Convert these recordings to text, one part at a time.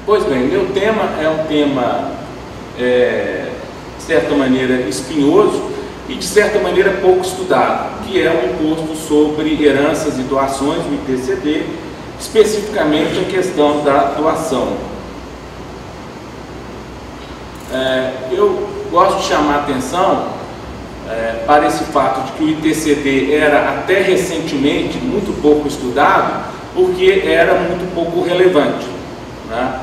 Pois bem, meu tema é um tema, de certa maneira, espinhoso e, de certa maneira, pouco estudado, que é o imposto sobre heranças e doações, o ITCD, especificamente a questão da doação. Eu gosto de chamar a atenção para esse fato de que o ITCD era até recentemente muito pouco estudado, porque era muito pouco relevante, né?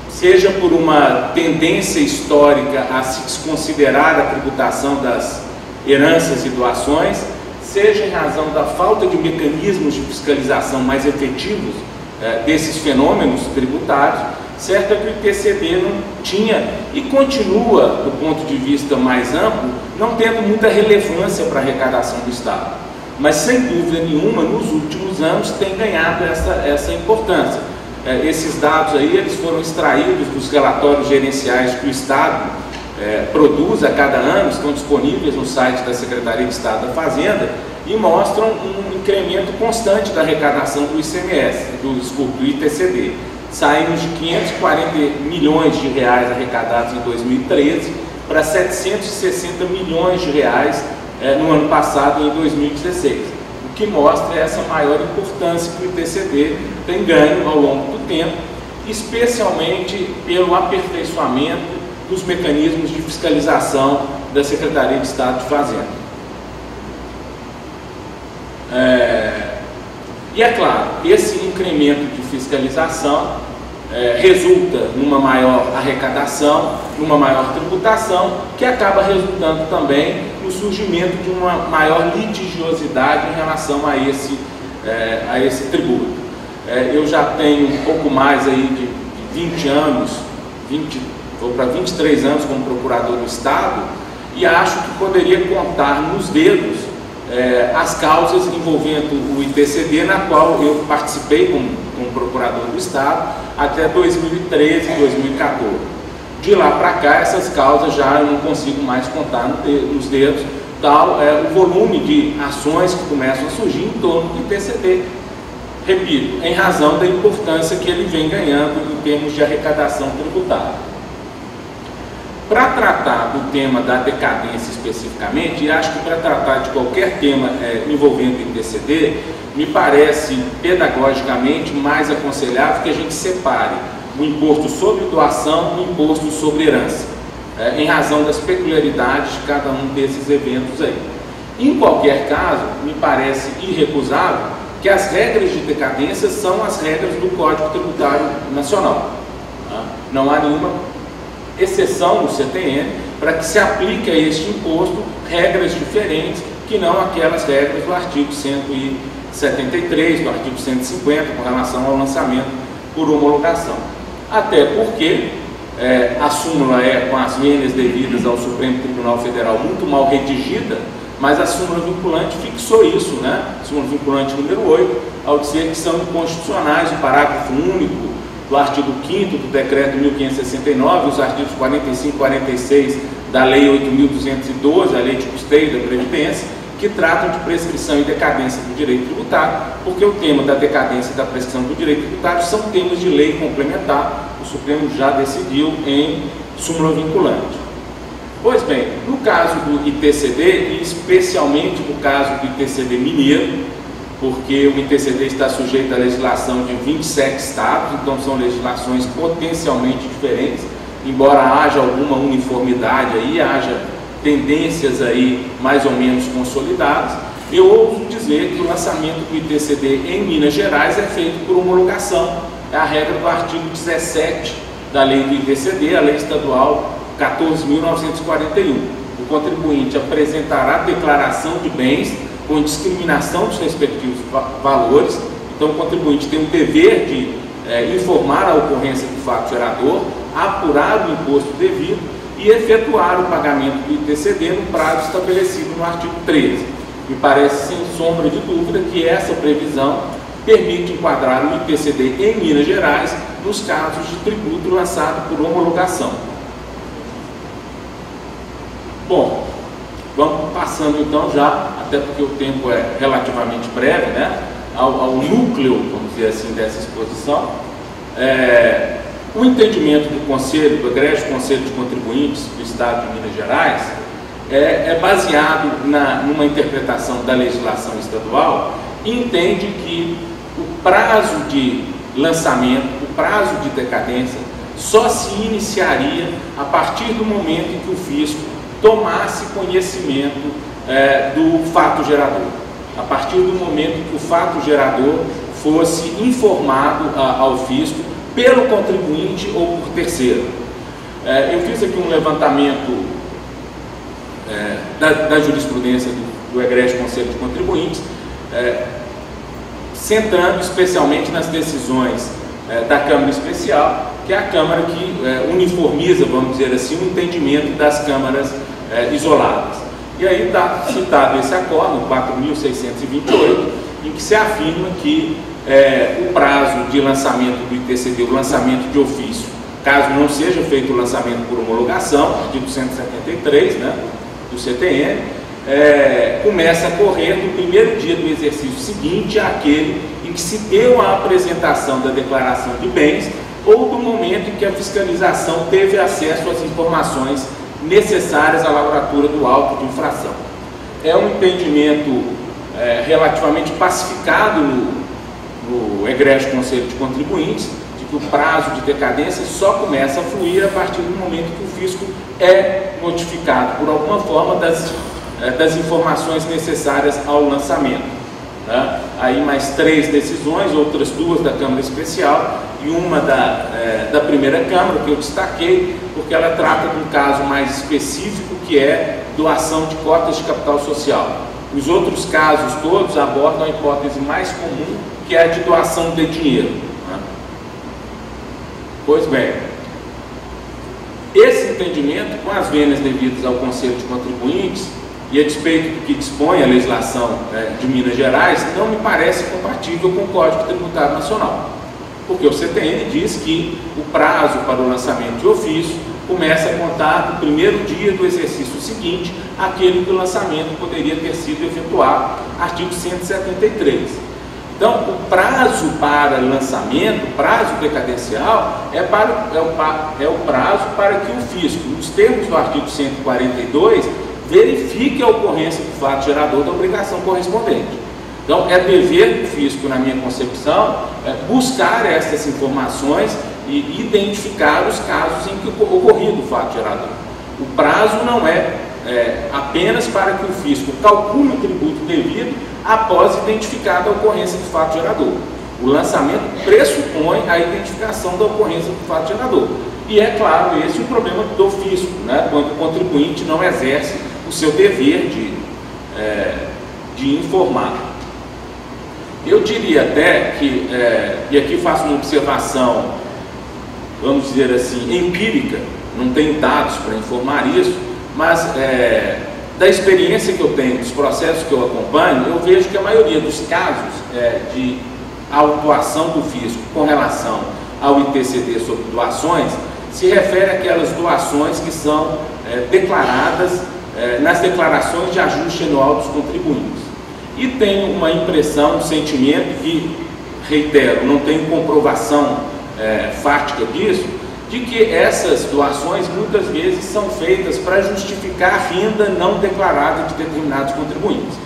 Seja por uma tendência histórica a se desconsiderar a tributação das heranças e doações, seja em razão da falta de mecanismos de fiscalização mais efetivos desses fenômenos tributários. Certo é que o ITCD não tinha e continua, do ponto de vista mais amplo, não tendo muita relevância para a arrecadação do Estado. Mas, sem dúvida nenhuma, nos últimos anos tem ganhado essa importância. Esses dados aí, eles foram extraídos dos relatórios gerenciais que o Estado produz a cada ano, estão disponíveis no site da Secretaria de Estado da Fazenda e mostram um incremento constante da arrecadação do ICMS, do ITCD. Saímos de 540 milhões de reais arrecadados em 2013 para 760 milhões de reais no ano passado, em 2016. O que mostra essa maior importância que o ITCD tem ganho ao longo do tempo, especialmente pelo aperfeiçoamento dos mecanismos de fiscalização da Secretaria de Estado de Fazenda. E é claro, esse incremento de fiscalização resulta numa maior arrecadação, numa maior tributação, que acaba resultando também no surgimento de uma maior litigiosidade em relação a esse tributo. Eu já tenho um pouco mais aí de 20 anos, vou para 23 anos como procurador do Estado, e acho que poderia contar nos dedos as causas envolvendo o ITCD, na qual eu participei como procurador do Estado até 2013, 2014. De lá para cá, essas causas já eu não consigo mais contar nos dedos, tal é o volume de ações que começam a surgir em torno do ITCD. Repito, em razão da importância que ele vem ganhando em termos de arrecadação tributária. Para tratar do tema da decadência especificamente, e acho que para tratar de qualquer tema envolvendo o ITCD, me parece pedagogicamente mais aconselhável que a gente separe o imposto sobre doação e o imposto sobre herança, em razão das peculiaridades de cada um desses eventos aí. Em qualquer caso, me parece irrecusável que as regras de decadência são as regras do Código Tributário Nacional. Não há nenhuma exceção no CTN para que se aplique a este imposto regras diferentes que não aquelas regras do artigo 173, do artigo 150, com relação ao lançamento por homologação. Até porque a súmula com as vênias devidas ao Supremo Tribunal Federal muito mal redigida, mas a súmula vinculante fixou isso, né? Súmula vinculante número 8, ao dizer que são inconstitucionais o parágrafo único do artigo 5º do Decreto 1569, os artigos 45 e 46 da Lei 8.212, a Lei de Custeio da Previdência, que tratam de prescrição e decadência do direito tributário, porque o tema da decadência e da prescrição do direito tributário são temas de lei complementar. O Supremo já decidiu em súmula vinculante. Pois bem, no caso do ITCD, e especialmente no caso do ITCD mineiro, porque o ITCD está sujeito à legislação de 27 estados, então são legislações potencialmente diferentes, embora haja alguma uniformidade aí, haja tendências aí mais ou menos consolidadas, eu ouso dizer que o lançamento do ITCD em Minas Gerais é feito por homologação, é a regra do artigo 17 da lei do ITCD, a lei estadual 14.941. O contribuinte apresentará declaração de bens com discriminação dos respectivos valores, então o contribuinte tem o dever de informar a ocorrência do fato gerador, apurar o imposto devido e efetuar o pagamento do ITCD no prazo estabelecido no artigo 13. Me parece, sem sombra de dúvida, que essa previsão permite enquadrar o ITCD em Minas Gerais nos casos de tributo lançado por homologação. Bom, vamos passando então já, até porque o tempo é relativamente breve, né, ao núcleo, vamos dizer assim, dessa exposição. O entendimento do Conselho, do Egrégio Conselho de Contribuintes do Estado de Minas Gerais, é baseado numa interpretação da legislação estadual e entende que o prazo de lançamento, o prazo de decadência, só se iniciaria a partir do momento em que o fisco tomasse conhecimento do fato gerador, a partir do momento em que o fato gerador fosse informado ao fisco pelo contribuinte ou por terceiro. Eu fiz aqui um levantamento da jurisprudência do Egrégio Conselho de Contribuintes, centrando especialmente nas decisões da Câmara Especial, que é a Câmara que uniformiza, vamos dizer assim, o entendimento das câmaras isoladas. E aí está citado esse acórdão, 4.628, em que se afirma que o prazo de lançamento do ITCD, o lançamento de ofício, caso não seja feito o lançamento por homologação, artigo 173, né, do CTN, começa a correr no primeiro dia do exercício seguinte àquele em que se deu a apresentação da declaração de bens ou do momento em que a fiscalização teve acesso às informações necessárias à lavratura do auto de infração. É um entendimento relativamente pacificado no Egrégio Conselho de Contribuintes, de que o prazo de decadência só começa a fluir a partir do momento que o fisco é notificado por alguma forma das informações necessárias ao lançamento. Né? Aí mais 3 decisões, outras 2 da Câmara Especial e uma da primeira Câmara, que eu destaquei, porque ela trata de um caso mais específico, que é doação de cotas de capital social. Os outros casos todos abordam a hipótese mais comum, que é a de doação de dinheiro. Né? Pois bem, esse entendimento, com as vênias devidas ao Conselho de Contribuintes, e a despeito do que dispõe a legislação de Minas Gerais, não me parece compatível com o Código Tributário Nacional, porque o CTN diz que o prazo para o lançamento de ofício começa a contar do primeiro dia do exercício seguinte, aquele que o lançamento poderia ter sido efetuado, artigo 173. Então, o prazo para lançamento, o prazo decadencial, é o prazo para que o fisco, nos termos do artigo 142, verifique a ocorrência do fato gerador da obrigação correspondente. Então, é dever do fisco, na minha concepção, buscar essas informações e identificar os casos em que ocorrido o fato gerador. O prazo não é apenas para que o fisco calcule o tributo devido após identificada a ocorrência do fato gerador. O lançamento pressupõe a identificação da ocorrência do fato gerador. E é claro, esse é o problema do fisco, né? Quando o contribuinte não exerce o seu dever de informar. Eu diria até que, e aqui faço uma observação, vamos dizer assim, empírica, não tenho dados para informar isso, mas da experiência que eu tenho, dos processos que eu acompanho, eu vejo que a maioria dos casos de autuação do fisco com relação ao ITCD sobre doações se refere àquelas doações que são declaradas nas declarações de ajuste anual dos contribuintes. E tenho uma impressão, um sentimento que, reitero, não tenho comprovação fática disso, de que essas doações muitas vezes são feitas para justificar a renda não declarada de determinados contribuintes.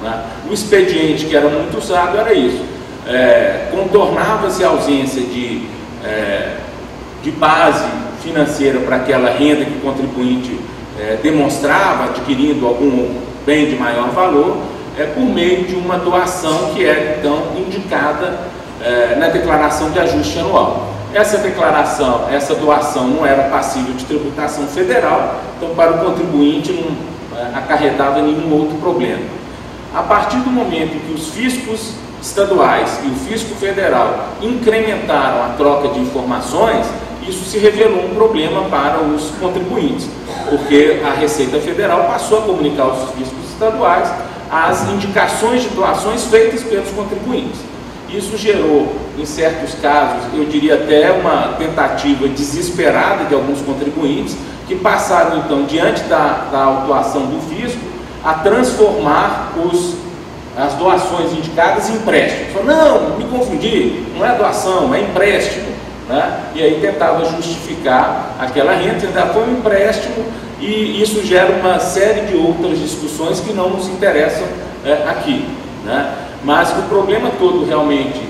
Né? O expediente que era muito usado era isso. Contornava-se a ausência de base financeira para aquela renda que o contribuinte demonstrava adquirindo algum bem de maior valor, por meio de uma doação que era então indicada na declaração de ajuste anual. Essa declaração, essa doação não era passível de tributação federal, então para o contribuinte não acarretava nenhum outro problema. A partir do momento em que os fiscos estaduais e o fisco federal incrementaram a troca de informações, isso se revelou um problema para os contribuintes, porque a Receita Federal passou a comunicar aos fiscos estaduais as indicações de doações feitas pelos contribuintes. Isso gerou, em certos casos, eu diria até uma tentativa desesperada de alguns contribuintes que passaram, então, diante da autuação do fisco, a transformar as doações indicadas em empréstimos. Falaram, não, me confundi, não é doação, é empréstimo. né? E aí tentava justificar aquela renda, ainda foi um empréstimo, e isso gera uma série de outras discussões que não nos interessam aqui, né? Mas o problema todo realmente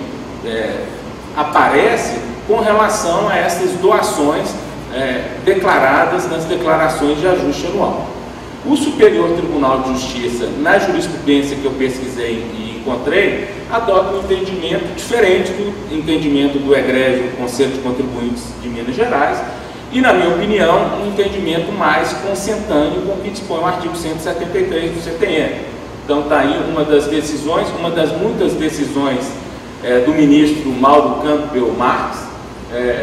aparece com relação a essas doações declaradas nas declarações de ajuste anual. O Superior Tribunal de Justiça, na jurisprudência que eu pesquisei e encontrei, adota um entendimento diferente do entendimento do egrégio Conselho de Contribuintes de Minas Gerais e, na minha opinião, um entendimento mais consentâneo com o que dispõe o artigo 173 do CTN. Então está aí uma das decisões, uma das muitas decisões do ministro Mauro Campbell Marques,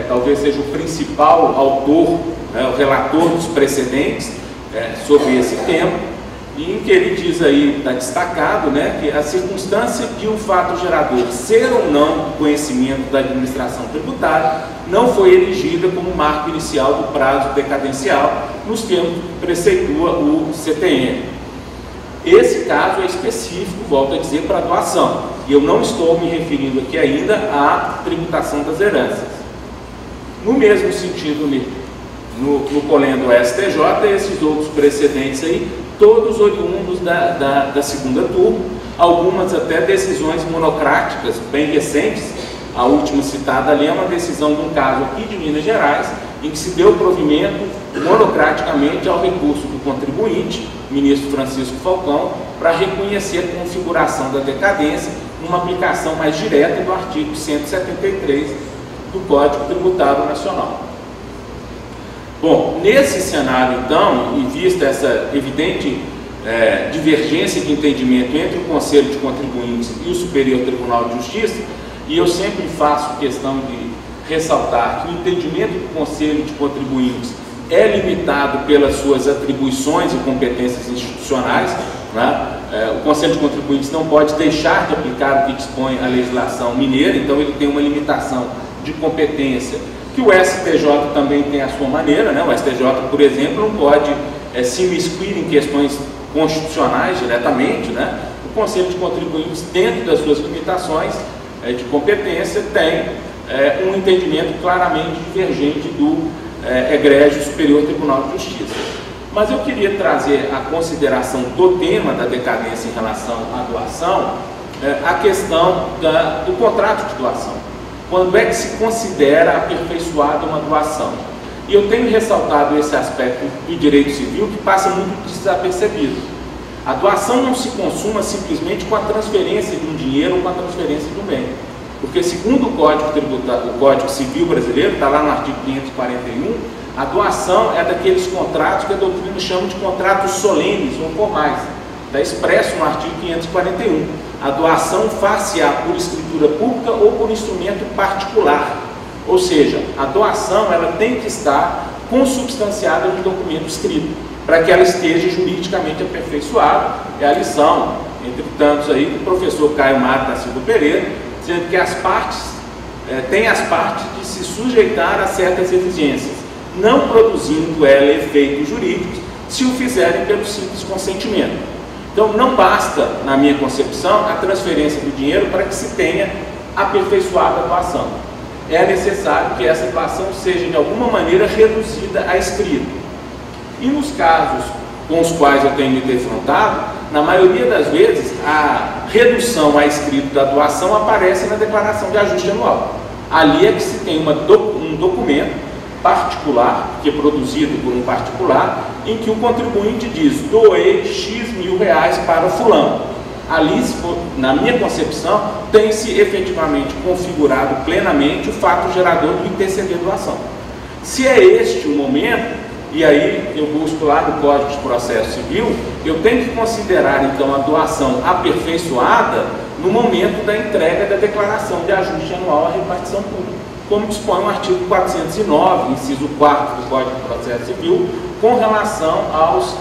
talvez seja o principal autor, o relator dos precedentes sobre esse tema, em que ele diz aí, está destacado, que a circunstância de um fato gerador ser ou não do conhecimento da administração tributária não foi erigida como marco inicial do prazo decadencial, nos termos que preceitua o CTN. Esse caso é específico, volto a dizer, para a doação, e eu não estou me referindo aqui ainda à tributação das heranças. No mesmo sentido, no colendo STJ, esses outros precedentes aí, todos oriundos da segunda turma, algumas até decisões monocráticas bem recentes. A última citada ali é uma decisão de um caso aqui de Minas Gerais, em que se deu provimento monocraticamente ao recurso do contribuinte, ministro Francisco Falcão, para reconhecer a configuração da decadência numa aplicação mais direta do artigo 173 do Código Tributário Nacional. Bom, nesse cenário, então, e vista essa evidente divergência de entendimento entre o Conselho de Contribuintes e o Superior Tribunal de Justiça, e eu sempre faço questão de ressaltar que o entendimento do Conselho de Contribuintes é limitado pelas suas atribuições e competências institucionais, né? O Conselho de Contribuintes não pode deixar de aplicar o que dispõe a legislação mineira, então ele tem uma limitação de competência que o STJ também tem a sua maneira, né? O STJ, por exemplo, não pode se imiscuir em questões constitucionais diretamente, né? O Conselho de Contribuintes, dentro das suas limitações de competência, tem um entendimento claramente divergente do egrégio Superior Tribunal de Justiça. Mas eu queria trazer a consideração do tema da decadência em relação à doação, a questão do contrato de doação. Quando é que se considera aperfeiçoada uma doação? E eu tenho ressaltado esse aspecto do direito civil que passa muito desapercebido. A doação não se consuma simplesmente com a transferência de um dinheiro ou com a transferência de um bem. Porque, segundo o Código Civil brasileiro, está lá no artigo 541, a doação é daqueles contratos que a doutrina chama de contratos solenes ou formais. Está expresso no artigo 541. A doação far-se-á por escritura pública ou por instrumento particular. Ou seja, a doação ela tem que estar consubstanciada de documento escrito, para que ela esteja juridicamente aperfeiçoada. É a lição, entre tantos aí, do professor Caio Mário da Silva Pereira, dizendo que as partes têm as partes de se sujeitar a certas exigências, não produzindo ela efeitos jurídicos, se o fizerem pelo simples consentimento. Então, não basta, na minha concepção, a transferência do dinheiro para que se tenha aperfeiçoada a doação. É necessário que essa doação seja, de alguma maneira, reduzida a escrito. E nos casos com os quais eu tenho me defrontado, na maioria das vezes, a redução a escrito da doação aparece na declaração de ajuste anual. Ali é que se tem um documento particular, que é produzido por um particular, em que o contribuinte diz: doei X mil reais para fulano. Ali, na minha concepção, tem-se efetivamente configurado plenamente o fato gerador do ITCD doação. Se é este o momento, e aí eu busco lá no Código de Processo Civil, eu tenho que considerar então a doação aperfeiçoada no momento da entrega da declaração de ajuste anual à repartição pública, como dispõe o artigo 409, inciso 4 do Código de Processo Civil, com relação aos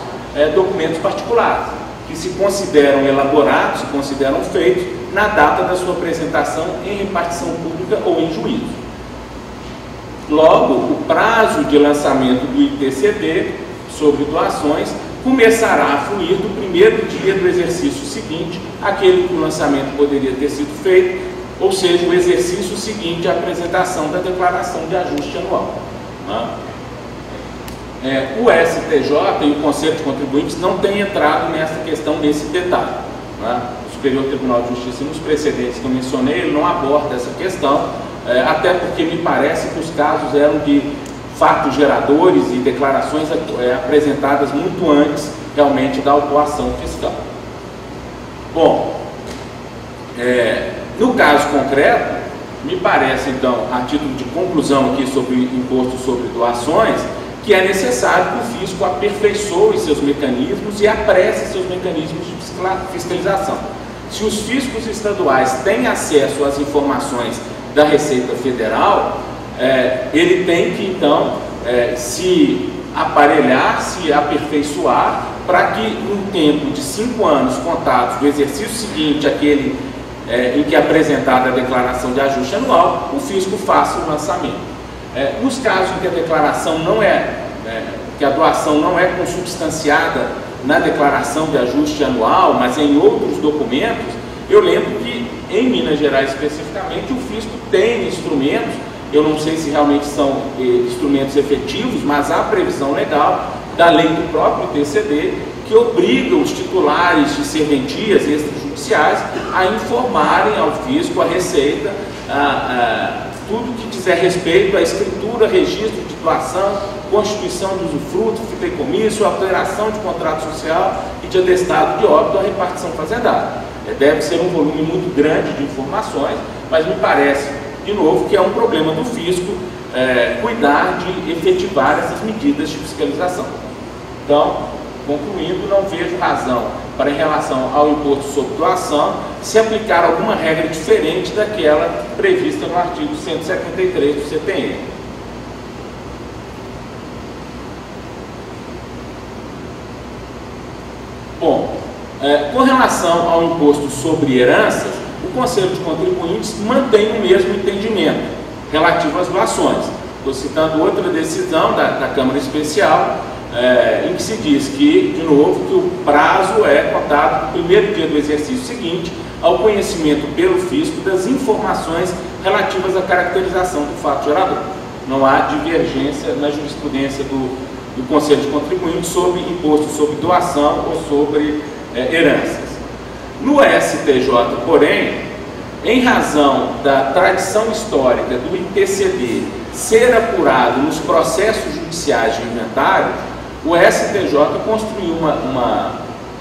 documentos particulares, que se consideram elaborados, se consideram feitos na data da sua apresentação em repartição pública ou em juízo. Logo, o prazo de lançamento do ITCD sobre doações começará a fluir do primeiro dia do exercício seguinte, aquele que o lançamento poderia ter sido feito ou seja, o exercício seguinte à apresentação da declaração de ajuste anual. O STJ e o Conselho de Contribuintes não têm entrado nessa questão, nesse detalhe. O Superior Tribunal de Justiça, nos precedentes que eu mencionei, ele não aborda essa questão, até porque me parece que os casos eram de fatos geradores e declarações apresentadas muito antes, realmente, da autuação fiscal. Bom, no caso concreto, me parece, então, a título de conclusão aqui sobre o imposto sobre doações, que é necessário que o fisco aperfeiçoe seus mecanismos e apresse seus mecanismos de fiscalização. Se os fiscos estaduais têm acesso às informações da Receita Federal, ele tem que, então, se aparelhar, se aperfeiçoar, para que, no tempo de 5 anos contados do exercício seguinte, aquele em que é apresentada a declaração de ajuste anual, o fisco faça o lançamento. Nos casos em que a declaração que a doação não é consubstanciada na declaração de ajuste anual, mas em outros documentos, eu lembro que em Minas Gerais especificamente o fisco tem instrumentos, eu não sei se realmente são instrumentos efetivos, mas há previsão legal da lei do próprio TCD que obriga os titulares de serventias extrajudiciais a informarem ao fisco, à Receita, tudo que dizer respeito à escritura, registro de doação, constituição de usufruto, fideicomisso, alteração de contrato social e de atestado de óbito à repartição fazendária. Deve ser um volume muito grande de informações, mas me parece, de novo, que é um problema do fisco cuidar de efetivar essas medidas de fiscalização. Então, concluindo, não vejo razão para, em relação ao imposto sobre doação, se aplicar alguma regra diferente daquela prevista no artigo 173 do CTN. Bom, com relação ao imposto sobre heranças, o Conselho de Contribuintes mantém o mesmo entendimento relativo às doações. Estou citando outra decisão da Câmara Especial, em que se diz que, de novo, que o prazo é contado no primeiro dia do exercício seguinte ao conhecimento pelo fisco das informações relativas à caracterização do fato gerador. Não há divergência na jurisprudência do Conselho de Contribuintes sobre imposto sobre doação ou sobre heranças. No STJ, porém, em razão da tradição histórica do ITCD ser apurado nos processos judiciais de inventário, o STJ construiu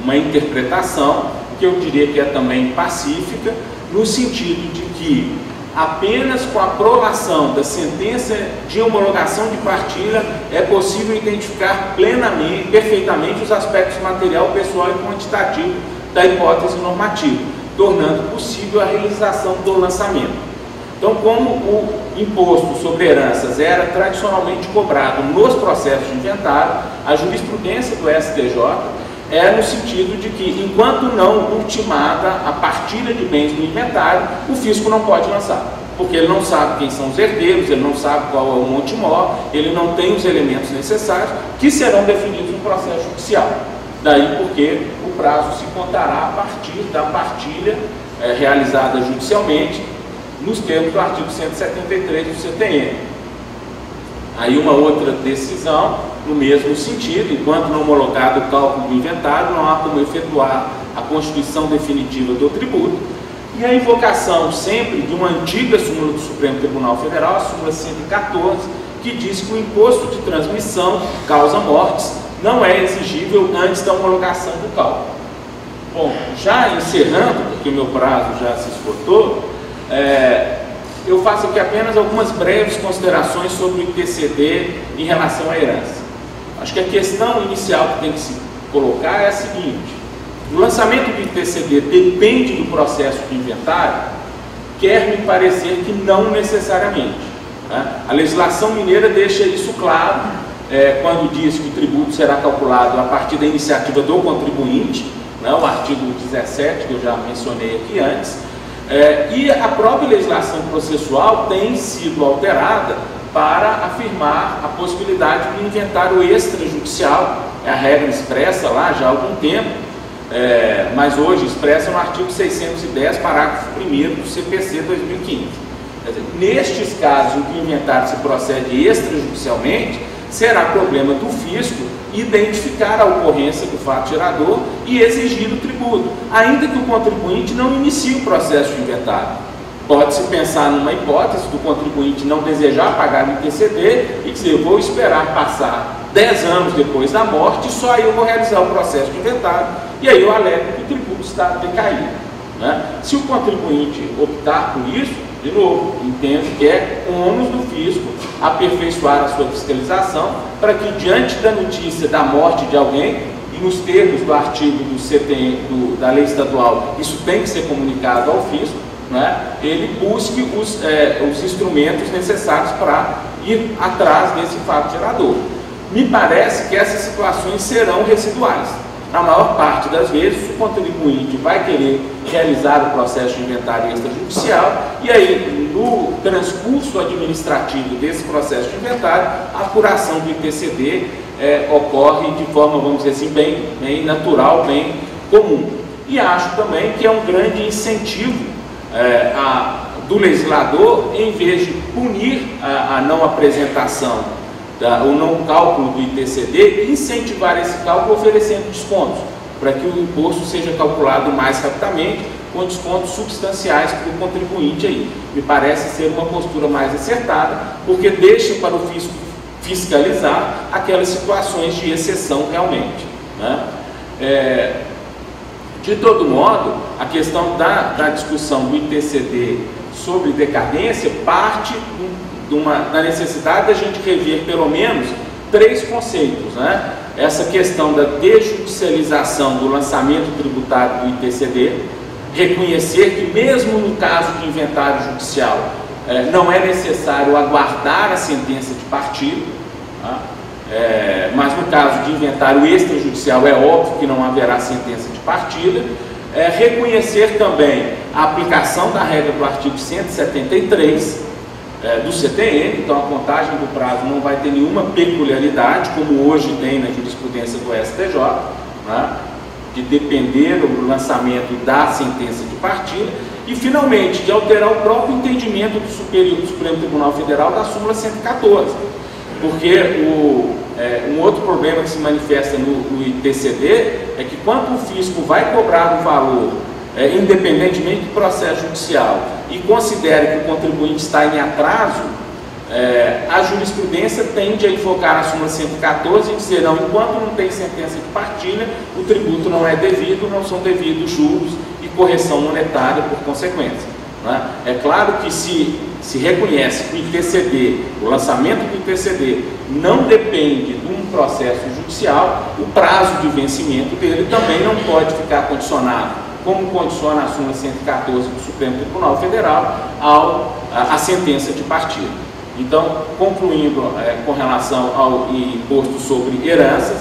uma interpretação que eu diria que é também pacífica, no sentido de que apenas com a prolação da sentença de homologação de partilha é possível identificar plenamente, perfeitamente os aspectos material, pessoal e quantitativo da hipótese normativa, tornando possível a realização do lançamento. Então, como o imposto sobre heranças era tradicionalmente cobrado nos processos de inventário, a jurisprudência do STJ é no sentido de que, enquanto não ultimada a partilha de bens no inventário, o fisco não pode lançar, porque ele não sabe quem são os herdeiros, ele não sabe qual é o monte mor, ele não tem os elementos necessários que serão definidos no processo judicial. Daí porque o prazo se contará a partir da partilha realizada judicialmente, nos termos do artigo 173 do CTN. Aí uma outra decisão, no mesmo sentido, enquanto não homologado o cálculo do inventário, não há como efetuar a constituição definitiva do tributo, e a invocação sempre de uma antiga súmula do Supremo Tribunal Federal, a súmula 114, que diz que o imposto de transmissão causa mortes não é exigível antes da homologação do cálculo. Bom, já encerrando, porque o meu prazo já se esgotou, eu faço aqui apenas algumas breves considerações sobre o ITCD em relação à herança. Acho que a questão inicial que tem que se colocar é a seguinte: o lançamento do ITCD depende do processo de inventário? Quer me parecer que não necessariamente. A legislação mineira deixa isso claro quando diz que o tributo será calculado a partir da iniciativa do contribuinte, o artigo 17, que eu já mencionei aqui antes. E a própria legislação processual tem sido alterada para afirmar a possibilidade do inventário extrajudicial, é a regra expressa lá já há algum tempo, mas hoje expressa no artigo 610, parágrafo 1º do CPC 2015. Quer dizer, nestes casos em que o inventário se procede extrajudicialmente, será problema do fisco identificar a ocorrência do fato gerador e exigir o tributo, ainda que o contribuinte não inicie o processo de inventário. Pode-se pensar numa hipótese do contribuinte não desejar pagar o ITCD e dizer, eu vou esperar passar 10 anos depois da morte e só aí eu vou realizar o processo de inventário, e aí eu alego que o tributo está decaído, né? Se o contribuinte optar por isso, de novo, entendo que é ônus do fisco aperfeiçoar a sua fiscalização para que, diante da notícia da morte de alguém, e nos termos do artigo do CTN, da lei estadual, isso tem que ser comunicado ao fisco, né? Ele busque os instrumentos necessários para ir atrás desse fato gerador. Me parece que essas situações serão residuais. Na maior parte das vezes, o contribuinte vai querer realizar o processo de inventário extrajudicial e aí, no transcurso administrativo desse processo de inventário, a apuração do ITCD ocorre de forma, vamos dizer assim, bem natural, bem comum. E acho também que é um grande incentivo do legislador, em vez de punir a não apresentação o não cálculo do ITCD, incentivar esse cálculo oferecendo descontos, para que o imposto seja calculado mais rapidamente, com descontos substanciais para o contribuinte aí. Me parece ser uma postura mais acertada, porque deixa para o fisco fiscalizar aquelas situações de exceção realmente, né? De todo modo, a questão da discussão do ITCD sobre decadência parte da necessidade da gente rever pelo menos 3 conceitos, né? Essa questão da desjudicialização do lançamento tributário do ITCD, reconhecer que mesmo no caso de inventário judicial não é necessário aguardar a sentença de partilha, tá? Mas no caso de inventário extrajudicial é óbvio que não haverá sentença de partilha. Reconhecer também a aplicação da regra do artigo 173 do CTN, então a contagem do prazo não vai ter nenhuma peculiaridade, como hoje tem na jurisprudência do STJ, né, de depender do lançamento da sentença de partilha, e finalmente de alterar o próprio entendimento do Supremo Tribunal Federal da súmula 114, porque um outro problema que se manifesta no ITCD é que quando o fisco vai cobrar o valor independentemente do processo judicial e considera que o contribuinte está em atraso, a jurisprudência tende a invocar a súmula 114 e dizer, não, enquanto não tem sentença de partilha, o tributo não é devido, não são devidos juros e correção monetária por consequência, né? É claro que se reconhece que o ITCD, o lançamento do ITCD, não depende de um processo judicial, o prazo de vencimento dele também não pode ficar condicionado, como condiciona a súmula 114 do Supremo Tribunal Federal, à sentença de partilha. Então, concluindo com relação ao imposto sobre heranças,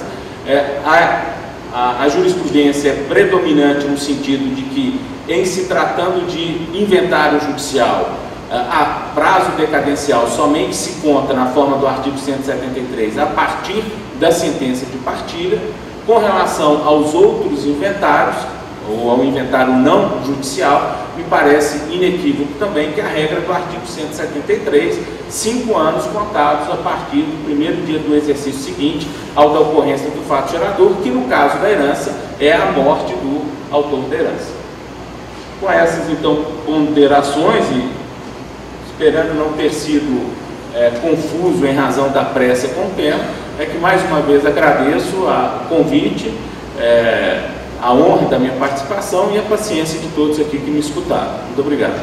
a jurisprudência é predominante no sentido de que, em se tratando de inventário judicial, a prazo decadencial somente se conta na forma do artigo 173 a partir da sentença de partilha. Com relação aos outros inventários, ou ao inventário não judicial, me parece inequívoco também que a regra do artigo 173, 5 anos contados a partir do primeiro dia do exercício seguinte ao da ocorrência do fato gerador, que no caso da herança é a morte do autor da herança. Com essas, então, ponderações, e esperando não ter sido confuso em razão da pressa com o tempo, é que mais uma vez agradeço o convite, a honra da minha participação e a paciência de todos aqui que me escutaram. Muito obrigado.